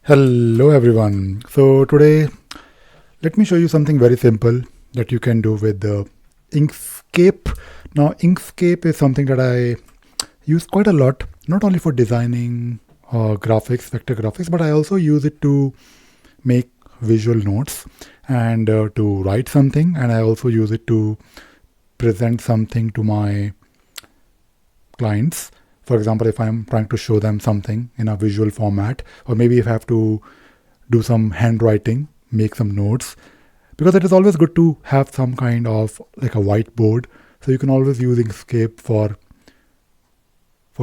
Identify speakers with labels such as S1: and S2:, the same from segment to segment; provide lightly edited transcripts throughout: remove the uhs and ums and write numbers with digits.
S1: Hello everyone. So today let me show you something very simple that you can do with the Inkscape. Now Inkscape is something that I use quite a lot, not only for designing graphics, vector graphics, but I also use it to make visual notes and to write something, and I also use it to present something to my clients. For example, if I'm trying to show them something in a visual format, or maybe if I have to do some handwriting, make some notes, because it is always good to have some kind of like a whiteboard. So you can always use Inkscape for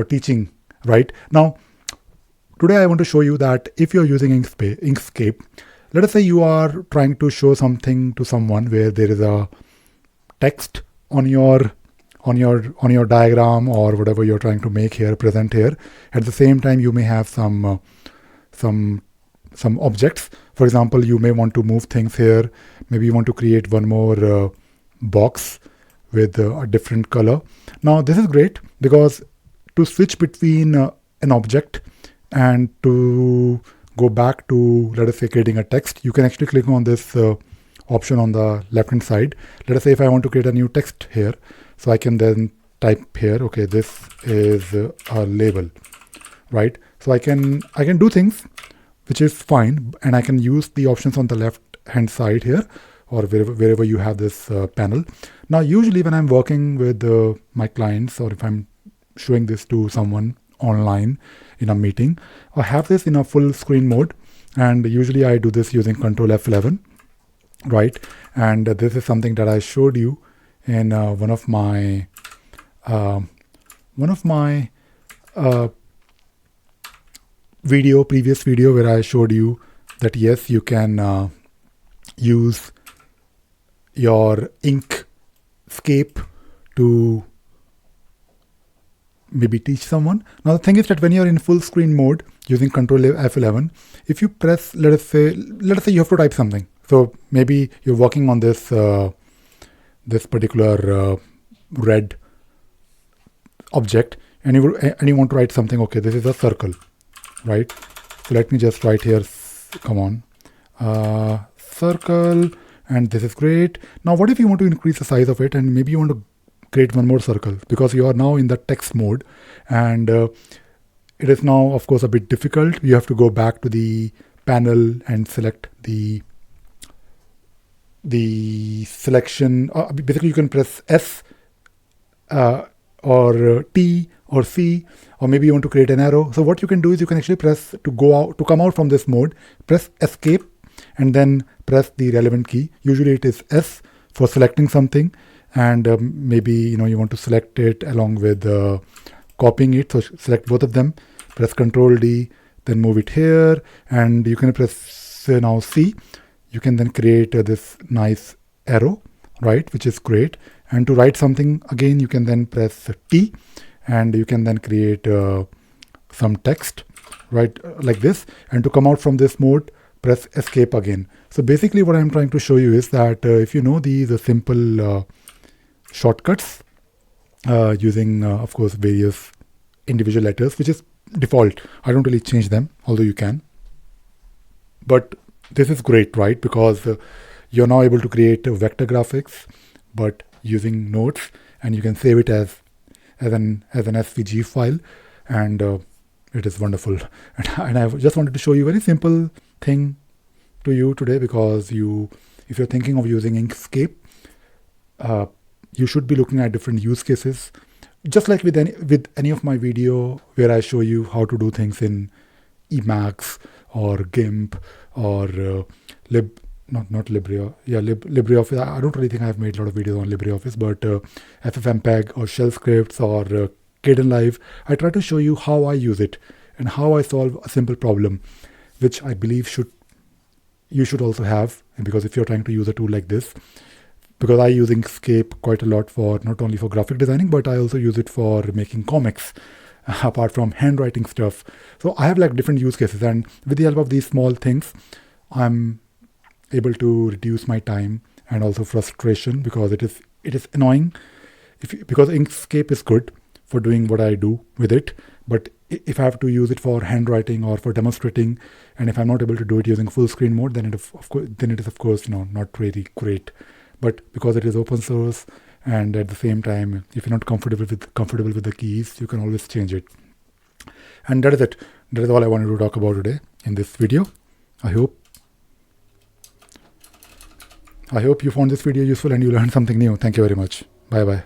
S1: teaching, right? Now, today I want to show you that if you're using Inkscape, let us say you are trying to show something to someone where there is a text on your diagram or whatever you're trying to make here, present here. At the same time, you may have some objects. For example, you may want to move things here. Maybe you want to create one more box with a different color. Now this is great because to switch between an object and to go back to, let us say, creating a text, you can actually click on this option on the left hand side. Let us say if I want to create a new text here, so I can then type here, okay, this is a label, right? So I can do things, which is fine, and I can use the options on the left hand side here or wherever you have this panel. Now usually when I'm working with my clients, or if I'm showing this to someone online in a meeting, I have this in a full screen mode, and usually I do this using Control F11, right? And this is something that I showed you in one of my previous video, where I showed you that yes, you can use your Inkscape to maybe teach someone. Now the thing is that when you're in full screen mode using Control F11, if you press, let us say you have to type something. So maybe you're working on this this particular red object, and you want to write something. Okay, this is a circle, right? So let me just write here. Come on, circle, and this is great. Now, what if you want to increase the size of it, and maybe you want to create one more circle, because you are now in the text mode, and it is now, of course, a bit difficult. You have to go back to the panel and select the selection. Basically, you can press S or T or C, or maybe you want to create an arrow. So what you can do is you can actually press to come out from this mode, press Escape, and then press the relevant key. Usually it is S for selecting something, and maybe you want to select it along with copying it. So select both of them, press Control D, then move it here, and you can press now C. You can then create this nice arrow, right, which is great. And to write something, again, you can then press T, and you can then create some text, right, like this. And to come out from this mode, press Escape again. So basically what I'm trying to show you is that if you know the simple shortcuts using, of course, various individual letters, which is default. I don't really change them, although you can. But this is great, right? Because you're now able to create vector graphics, but using notes, and you can save it as an SVG file, and it is wonderful. And I just wanted to show you a very simple thing to you today, because if you're thinking of using Inkscape, you should be looking at different use cases, just like with any of my video where I show you how to do things in Emacs or GIMP or LibreOffice. I don't really think I've made a lot of videos on LibreOffice, but FFmpeg or shell scripts or Kdenlive. I try to show you how I use it and how I solve a simple problem, which I believe you should also have. And because if you're trying to use a tool like this, because I use Inkscape quite a lot for not only for graphic designing, but I also use it for making comics, apart from handwriting stuff. So I have like different use cases, and with the help of these small things, I'm able to reduce my time and also frustration, because it is annoying because Inkscape is good for doing what I do with it, but if I have to use it for handwriting or for demonstrating, and if I'm not able to do it using full screen mode, then it is of course not really great. But because it is open source, and at the same time, if you're not comfortable with the keys, you can always change it. And that is it. That is all I wanted to talk about today in this video. I hope you found this video useful and you learned something new. Thank you very much. Bye bye.